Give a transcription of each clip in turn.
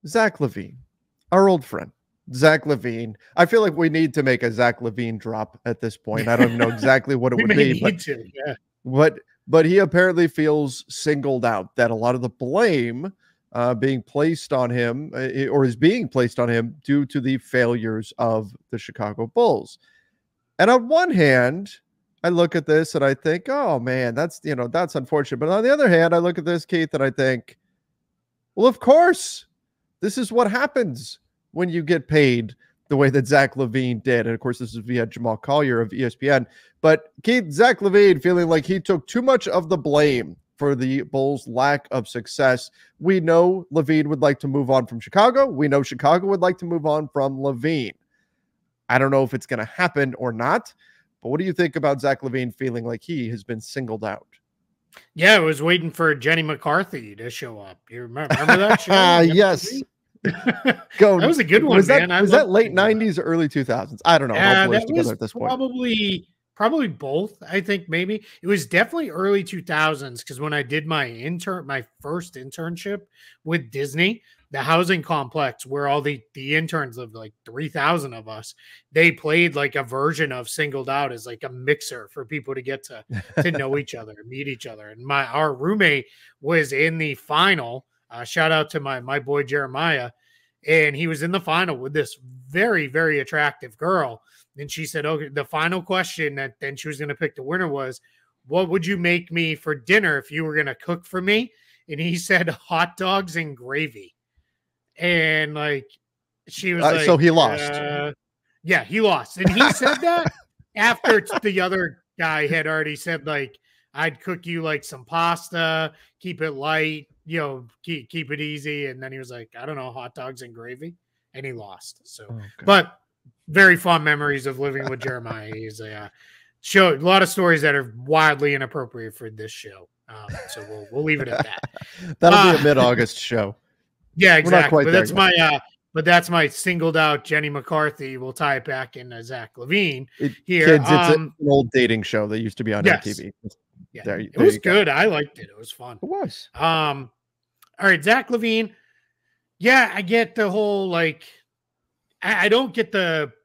Zach LaVine, our old friend. Zach LaVine. I feel like we need to make a Zach LaVine drop at this point. I don't even know exactly what it We would may be, need to, yeah. but he apparently feels singled out, that a lot of the blame being placed on him or is being placed on him due to the failures of the Chicago Bulls. And on one hand, I look at this and I think, oh man, that's unfortunate. But on the other hand, I look at this, Keith, and I think, well, of course, this is what happens when you get paid the way that Zach LaVine did. And of course, this is via Jamal Collier of ESPN. But Keith, Zach LaVine feeling like he took too much of the blame for the Bulls' lack of success. We know LaVine would like to move on from Chicago. We know Chicago would like to move on from LaVine. I don't know if it's going to happen or not, but what do you think about Zach LaVine feeling like he has been singled out? Yeah, I was waiting for Jenny McCarthy to show up. You remember that show? Yes. That was a good one, was man. Was that late 90s or early 2000s? I don't know. That was probably both. I think maybe it was definitely early 2000s because when I did my first internship with Disney, the housing complex where all the interns lived, like 3,000 of us, they played like a version of Singled Out as like a mixer for people to get to know each other, meet each other. And our roommate was in the final. Shout out to my boy Jeremiah. And he was in the final with this very, very attractive girl. And she said, okay, the final question that then she was going to pick the winner was, what would you make me for dinner if you were going to cook for me? And he said, hot dogs and gravy. And like, she was like, so he lost. Yeah, he lost. And he said that after the other guy had already said, like, I'd cook you like some pasta, keep it light, keep it easy. And then he was like, I don't know, hot dogs and gravy. And he lost. So, but very fond memories of living with Jeremiah. He's a lot of stories that are wildly inappropriate for this show. So we'll leave it at that. That'll be a mid-August show. Yeah, exactly. But that's my singled out Jenny McCarthy. We'll tie it back in Zach LaVine here. Kids, it's an old dating show that used to be on MTV. Yeah, it was good. I liked it. It was fun. It was. All right, Zach LaVine. Yeah, I get the whole like. I don't get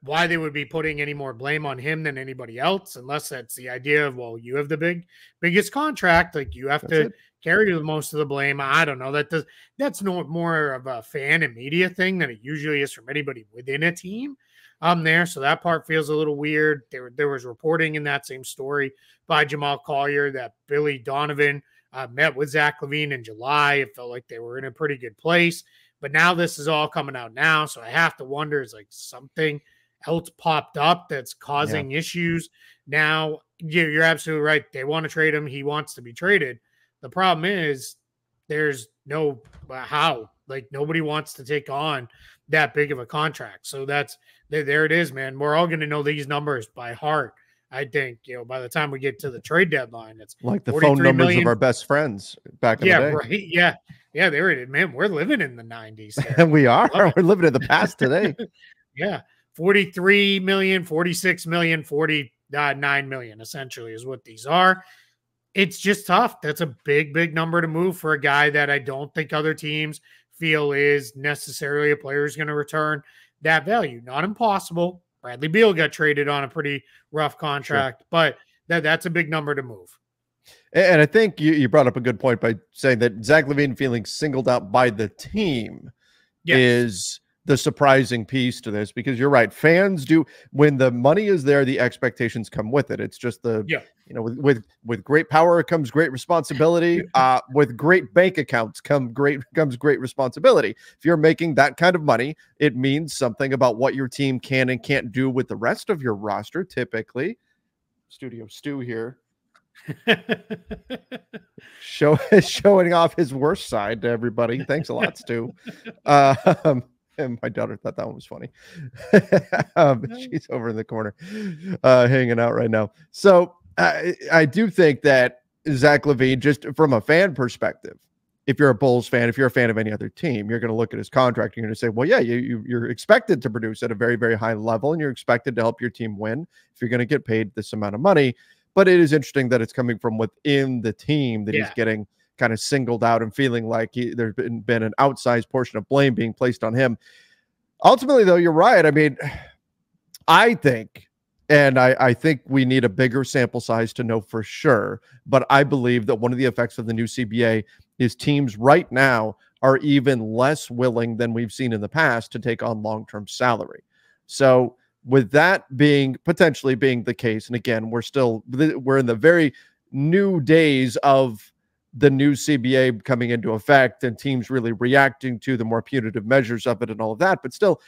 why they would be putting any more blame on him than anybody else, unless that's the idea of, well, you have the biggest contract, like you have to carry most of the blame. I don't know. That's more of a fan and media thing than it usually is from anybody within a team. There, so that part feels a little weird. There was reporting in that same story by Jamal Collier that Billy Donovan met with Zach LaVine in July. It felt like they were in a pretty good place. But now this is all coming out now. So I have to wonder, is like something else popped up that's causing issues. Now, you're absolutely right. They want to trade him. He wants to be traded. The problem is there's no how. Like, nobody wants to take on that big of a contract. So there it is, man. We're all going to know these numbers by heart. I think, by the time we get to the trade deadline, it's like the phone numbers of our best friends back in the day. Right. Yeah. Yeah. There it is, man. We're living in the 90s. And we are. We're living in the past today. Yeah. 43 million, 46 million, 49 million, essentially, is what these are. It's just tough. That's a big, big number to move for a guy that I don't think other teams feel is necessarily a player who's going to return that value. Not impossible. Bradley Beal got traded on a pretty rough contract, but that's a big number to move. And I think you brought up a good point by saying that Zach LaVine feeling singled out by the team is the surprising piece to this, because you're right. Fans do, when the money is there, the expectations come with it. It's just with great power comes great responsibility. With great bank accounts comes great responsibility. If you're making that kind of money, it means something about what your team can and can't do with the rest of your roster. Typically, Studio Stu here. Showing off his worst side to everybody. Thanks a lot, Stu. And my daughter thought that one was funny. She's over in the corner hanging out right now. So I do think that Zach LaVine, just from a fan perspective, if you're a Bulls fan, if you're a fan of any other team, you're going to look at his contract. You're going to say, well, yeah, you're expected to produce at a very, very high level, and you're expected to help your team win if you're going to get paid this amount of money. But it is interesting that it's coming from within the team that he's getting kind of singled out and feeling like there's been an outsized portion of blame being placed on him. Ultimately, though, you're right. I mean, I think, and I think we need a bigger sample size to know for sure, but I believe that one of the effects of the new CBA is teams right now are even less willing than we've seen in the past to take on long-term salary. So with that being potentially being the case, and again, we're in the very new days of the new CBA coming into effect and teams really reacting to the more punitive measures of it and all of that, but still,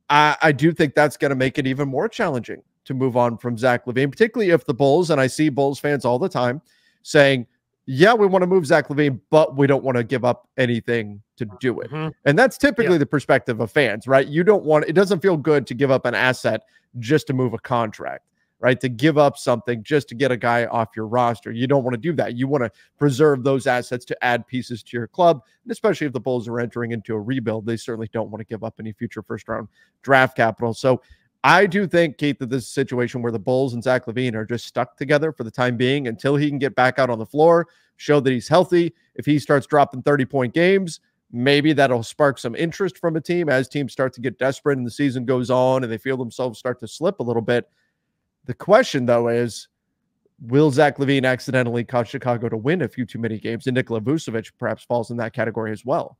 I do think that's going to make it even more challenging to move on from Zach LaVine, particularly if the Bulls, and I see Bulls fans all the time saying, yeah, we want to move Zach LaVine, but we don't want to give up anything to do it. Mhm. And that's typically the perspective of fans, right? You don't want, it doesn't feel good to give up an asset just to move a contract, right? To give up something just to get a guy off your roster. You don't want to do that. You want to preserve those assets to add pieces to your club. And especially if the Bulls are entering into a rebuild, they certainly don't want to give up any future first round draft capital. So I do think, Keith, that this is a situation where the Bulls and Zach LaVine are just stuck together for the time being until he can get back out on the floor, show that he's healthy. If he starts dropping 30-point games, maybe that'll spark some interest from a team as teams start to get desperate and the season goes on and they feel themselves start to slip a little bit. The question, though, is will Zach LaVine accidentally cause Chicago to win a few too many games? And Nikola Vucevic perhaps falls in that category as well.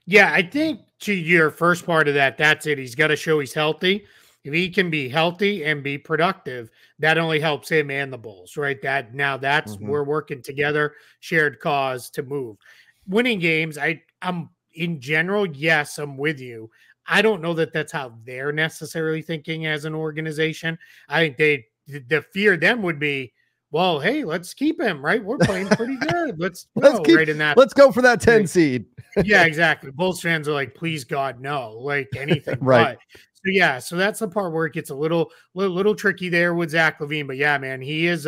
Yeah, I think to your first part of that, that's it. He's got to show he's healthy. If he can be healthy and be productive, that only helps him and the Bulls, right? That's we're working together, shared cause to move. Winning games, I'm in general, yes, I'm with you. I don't know that that's how they're necessarily thinking as an organization. I think the fear then would be, well, hey, let's keep him, right? We're playing pretty good. Let's go right in that. Let's go for that 10 seed. Yeah, exactly. Bulls fans are like, please God, no, like anything right. but. So yeah, so that's the part where it gets a little tricky there with Zach LaVine. But yeah, man, he is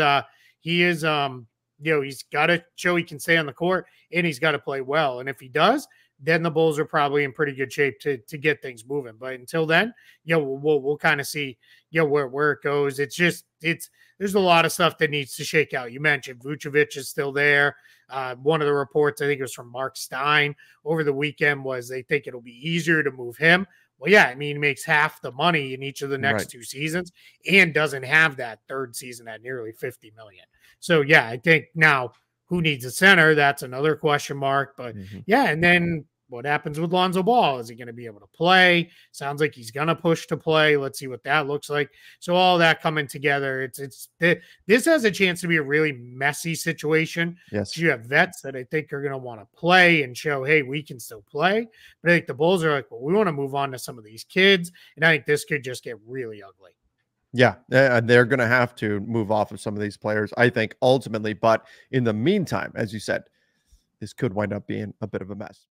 he's got to show he can stay on the court and he's got to play well. And if he does, then the Bulls are probably in pretty good shape to get things moving. But until then, we'll kind of see where it goes. There's a lot of stuff that needs to shake out. You mentioned Vucevic is still there. One of the reports, I think it was from Mark Stein over the weekend, was they think it'll be easier to move him. Well, yeah, I mean, he makes half the money in each of the next two seasons and doesn't have that third season at nearly $50 million. So yeah, I think now who needs a center? That's another question mark. But yeah, and then what happens with Lonzo Ball? Is he going to be able to play? Sounds like he's going to push to play. Let's see what that looks like. So all that coming together, this has a chance to be a really messy situation. Yes, you have vets that I think are going to want to play and show, hey, we can still play. But I think the Bulls are like, well, we want to move on to some of these kids, and I think this could just get really ugly. Yeah, they're going to have to move off of some of these players, I think, ultimately. But in the meantime, as you said, this could wind up being a bit of a mess.